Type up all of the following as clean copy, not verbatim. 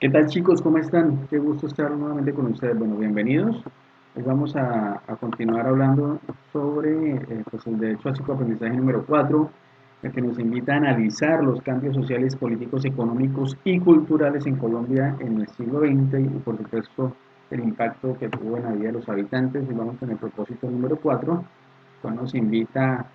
¿Qué tal chicos? ¿Cómo están? Qué gusto estar nuevamente con ustedes. Bueno, bienvenidos. Hoy vamos a continuar hablando sobre pues el derecho al psicoaprendizaje número 4, el que nos invita a analizar los cambios sociales, políticos, económicos y culturales en Colombia en el siglo XX y por supuesto el impacto que tuvo en la vida de los habitantes. Y vamos con el propósito número 4, el cual nos invita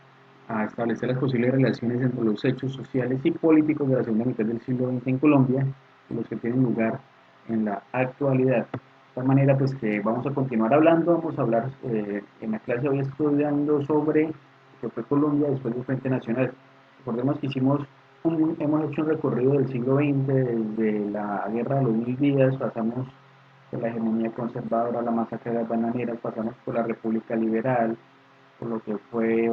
a establecer las posibles relaciones entre los hechos sociales y políticos de la segunda mitad del siglo XX en Colombia y los que tienen lugar en la actualidad. De esta manera, pues que vamos a continuar hablando, vamos a hablar en la clase hoy estudiando sobre lo que fue Colombia después del Frente Nacional. Recordemos que hemos hecho un recorrido del siglo XX, desde la Guerra de los Mil Días, pasamos por la hegemonía conservadora, la masacre de las bananeras, pasamos por la República Liberal, por lo que fue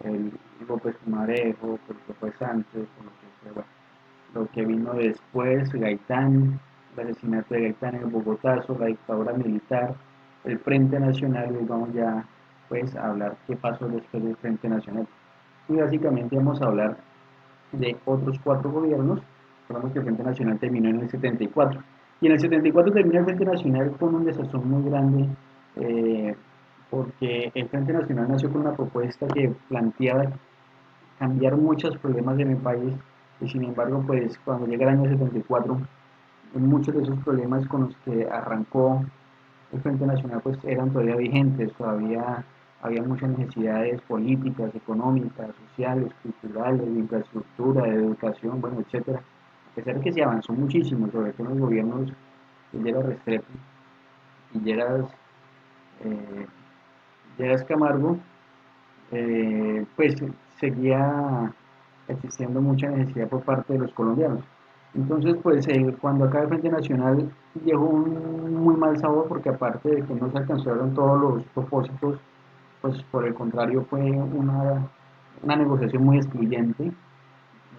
el López Pumarejo, por lo que fue Sánchez, por lo que fue, bueno, lo que vino después, Gaitán, el asesinato de Gaitán en el Bogotazo, la dictadura militar, el Frente Nacional, y hoy vamos ya pues a hablar qué pasó después del Frente Nacional. Y básicamente vamos a hablar de otros cuatro gobiernos. Recordemos que el Frente Nacional terminó en el 74. Y en el 74 termina el Frente Nacional con un desazón muy grande, eh, porque el Frente Nacional nació con una propuesta que planteaba cambiar muchos problemas en el país y sin embargo, pues cuando llega el año 74, muchos de esos problemas con los que arrancó el Frente Nacional pues eran todavía vigentes, todavía había muchas necesidades políticas, económicas, sociales, culturales, de infraestructura, de educación, bueno, etcétera. A pesar de que se avanzó muchísimo, sobre todo en los gobiernos de Lleras Restrepo y eh, Lleras Camargo, pues seguía existiendo mucha necesidad por parte de los colombianos. Entonces, pues cuando acá el Frente Nacional llegó un muy mal sabor porque aparte de que no se alcanzaron todos los propósitos, pues por el contrario fue una negociación muy excluyente,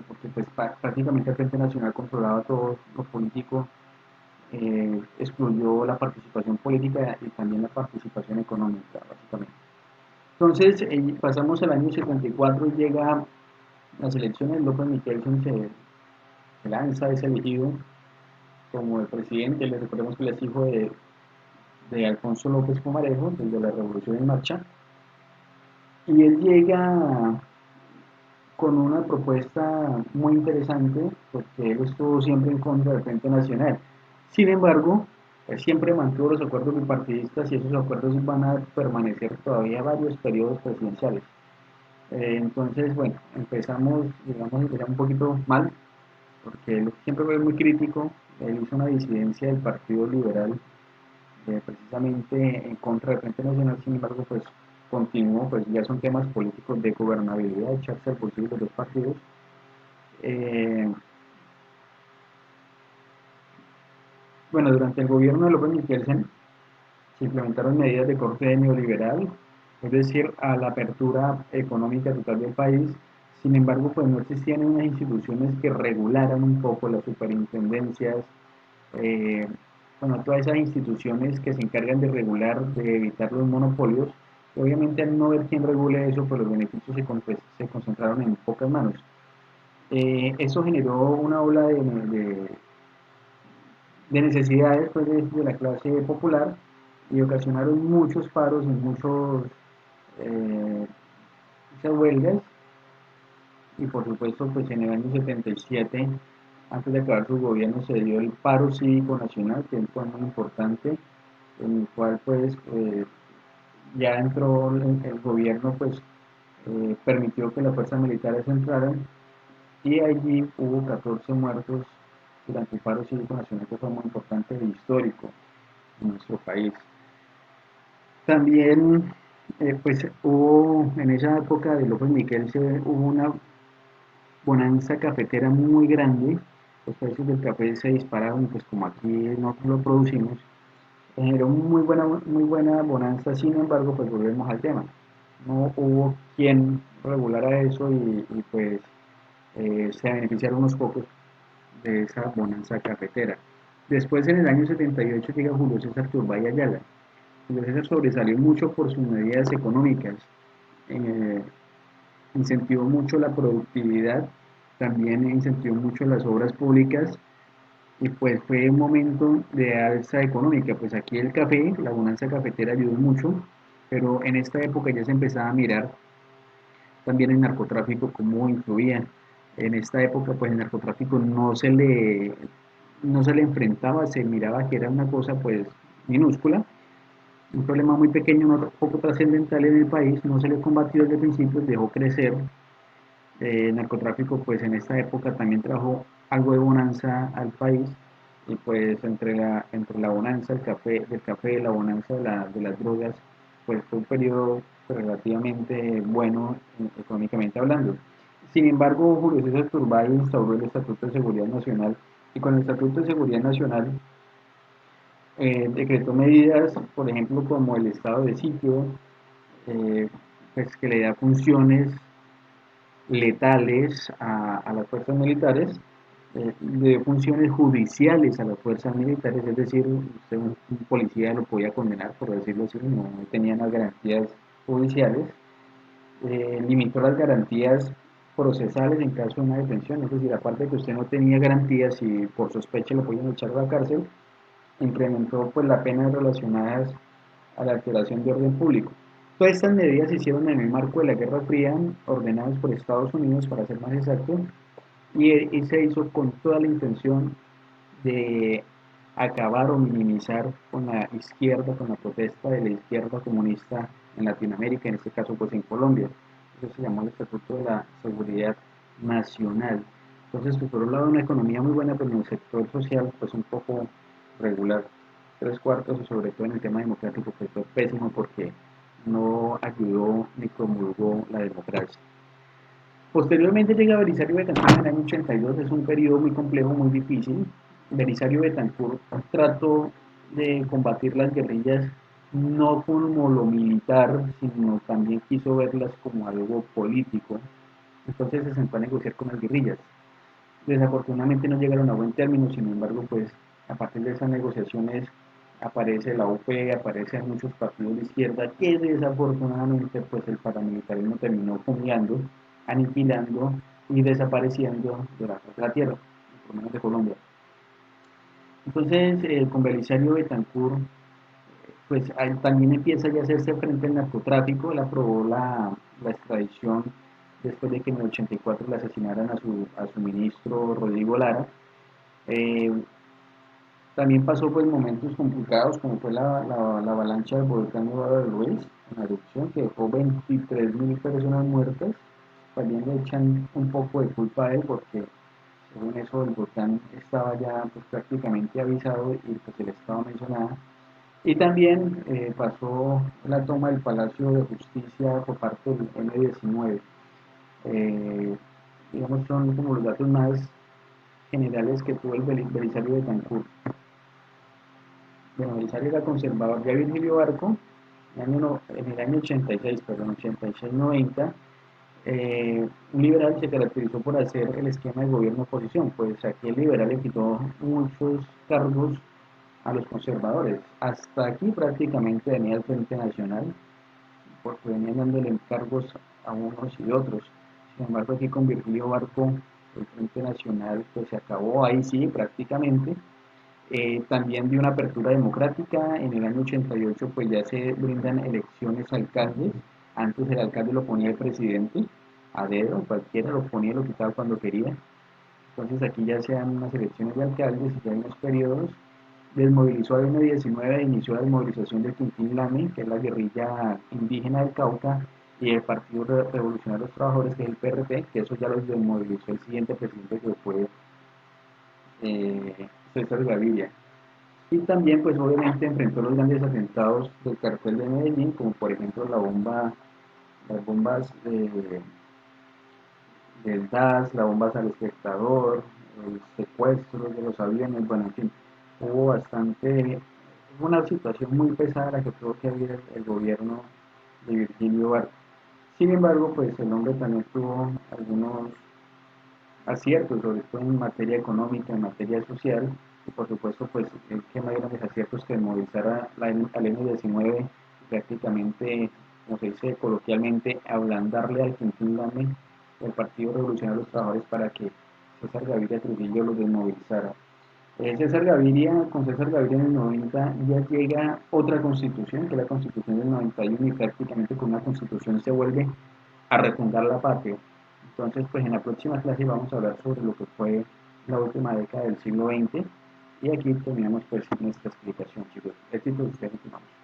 porque pues prácticamente el Frente Nacional controlaba todo lo político, excluyó la participación política y también la participación económica, básicamente. Entonces, pasamos al año 74 y llega las elecciones, López Michelsen se lanza, es elegido como el presidente, le recordemos que él es hijo de Alfonso López Pumarejo, desde la Revolución en Marcha, y él llega con una propuesta muy interesante, porque él estuvo siempre en contra del Frente Nacional. Sin embargo, él siempre mantuvo los acuerdos bipartidistas y esos acuerdos van a permanecer todavía varios periodos presidenciales. Entonces, bueno, empezamos un poquito mal, porque él siempre fue muy crítico. Él hizo una disidencia del Partido Liberal, precisamente en contra del Frente Nacional. Sin embargo, pues continuó, pues ya son temas políticos de gobernabilidad, echarse al bolsillo de los partidos. Eh, bueno, durante el gobierno de López Michelsen se implementaron medidas de corte neoliberal, es decir, a la apertura económica total del país. Sin embargo, pues no existían unas instituciones que regularan un poco las superintendencias, eh, bueno, todas esas instituciones que se encargan de regular, de evitar los monopolios. Obviamente, al no ver quién regule eso, pues los beneficios se concentraron en pocas manos. Eso generó una ola de necesidades pues, de la clase popular y ocasionaron muchos paros y eh, muchas huelgas, y por supuesto pues en el año 77, antes de acabar su gobierno, se dio el paro cívico nacional, que fue muy importante, en el cual pues ya entró el gobierno, pues permitió que las fuerzas militares entraran, y allí hubo 14 muertos durante el paro cívico nacional, que fue muy importante e histórico en nuestro país. También, pues hubo en esa época de López Miquel, hubo una bonanza cafetera muy grande, los precios del café se dispararon, pues como aquí nosotros lo producimos, generó muy buena bonanza. Sin embargo, pues volvemos al tema, no hubo quien regulara eso y pues se beneficiaron unos pocos de esa bonanza cafetera. Después, en el año 78, llega Julio César Turbay Ayala. Julio César sobresalió mucho por sus medidas económicas, eh, incentivó mucho la productividad, también incentivó mucho las obras públicas y pues fue un momento de alza económica. Pues aquí el café, la bonanza cafetera ayudó mucho, pero en esta época ya se empezaba a mirar también el narcotráfico cómo influía. En esta época pues el narcotráfico no se le enfrentaba, se miraba que era una cosa pues minúscula, un problema muy pequeño, no poco trascendental en el país, no se le combatió desde el principio, dejó crecer. El narcotráfico pues en esta época también trajo algo de bonanza al país y pues entre la bonanza del café, la bonanza de las drogas, pues fue un periodo relativamente bueno económicamente hablando. Sin embargo, Julio César Turbay instauró el Estatuto de Seguridad Nacional y con el Estatuto de Seguridad Nacional decretó medidas, por ejemplo, como el estado de sitio, eh, pues que le da funciones letales a las fuerzas militares, de funciones judiciales a las fuerzas militares, es decir, usted, un policía lo podía condenar, por decirlo así, no tenían las garantías judiciales, limitó las garantías procesales en caso de una detención, es decir, aparte de que usted no tenía garantías y por sospecha lo podían echar a la cárcel, incrementó pues las penas relacionadas a la alteración de orden público. Todas estas medidas se hicieron en el marco de la Guerra Fría, ordenadas por Estados Unidos, para ser más exacto, y se hizo con toda la intención de acabar o minimizar con la izquierda, con la protesta de la izquierda comunista en Latinoamérica, en este caso pues en Colombia. Eso se llamó el Estatuto de la Seguridad Nacional. Entonces, pues, por un lado una economía muy buena, pero en el sector social pues un poco regular. Tres cuartos, y sobre todo en el tema democrático, pues fue pésimo porque no ayudó ni promulgó la democracia. Posteriormente llega Belisario Betancourt en el año 82, es un periodo muy complejo, muy difícil. Belisario Betancourt trató de combatir las guerrillas no como lo militar, sino también quiso verlas como algo político. Entonces se sentó a negociar con las guerrillas. Desafortunadamente no llegaron a buen término, sin embargo, pues a partir de esas negociaciones aparece la UP, aparecen muchos partidos de izquierda que desafortunadamente pues el paramilitarismo terminó fumiando, aniquilando y desapareciendo de la faz de la tierra, por lo menos de Colombia. Entonces, con Belisario Betancourt, pues también empieza ya a hacerse frente al narcotráfico, él aprobó la extradición después de que en el 84 le asesinaran a su ministro Rodrigo Lara. Eh, También pasó pues momentos complicados como fue la avalancha del volcán Nevado de Ruiz en erupción que dejó 23.000 personas muertas. También le echan un poco de culpa a él porque según eso el volcán estaba ya pues, prácticamente avisado y pues el estado mencionado. Y también pasó la toma del Palacio de Justicia por parte del M-19. Eh, digamos son como los datos más generales que tuvo el Belisario de Cancún. Bueno, Belisario era conservador. Ya Virgilio Barco, en el año 86, perdón, 86-90, un liberal se caracterizó por hacer el esquema de gobierno oposición, pues aquí el liberal le quitó muchos cargos a los conservadores. Hasta aquí prácticamente venía el Frente Nacional, porque venían dándole encargos a unos y otros. Sin embargo, aquí con Virgilio Barco, el Frente Nacional pues se acabó ahí sí prácticamente. También dio una apertura democrática. En el año 88 pues ya se brindan elecciones a alcaldes. Antes el alcalde lo ponía el presidente a dedo, cualquiera lo ponía y lo quitaba cuando quería. Entonces aquí ya se dan unas elecciones de alcaldes y ya hay unos periodos. Desmovilizó al M-19 e inició la desmovilización del Quintín Lame, que es la guerrilla indígena del Cauca, y el Partido Revolucionario de los Trabajadores, que es el PRT, que eso ya los desmovilizó el siguiente presidente que fue César Gaviria. Y también, pues obviamente enfrentó los grandes atentados del cartel de Medellín, como por ejemplo las bombas del DAS, las bombas al espectador, el secuestro de los aviones, bueno, en fin, hubo una situación muy pesada la que tuvo que vivir el gobierno de Virgilio Barco. Sin embargo, pues el hombre también tuvo algunos aciertos, sobre todo en materia económica, en materia social, y por supuesto, pues el que más grandes aciertos que movilizar al M-19 prácticamente, como se dice coloquialmente, ablandarle al Quintín Lame del Partido Revolucionario de los Trabajadores para que César Gaviria Trujillo los desmovilizara. César Gaviria, con César Gaviria en el 90 ya llega otra constitución, que es la constitución del 91, y prácticamente con una constitución se vuelve a refundar la patria. Entonces, pues en la próxima clase vamos a hablar sobre lo que fue la última década del siglo XX y aquí terminamos pues nuestra explicación, chicos. Éxito, ustedes continuamos.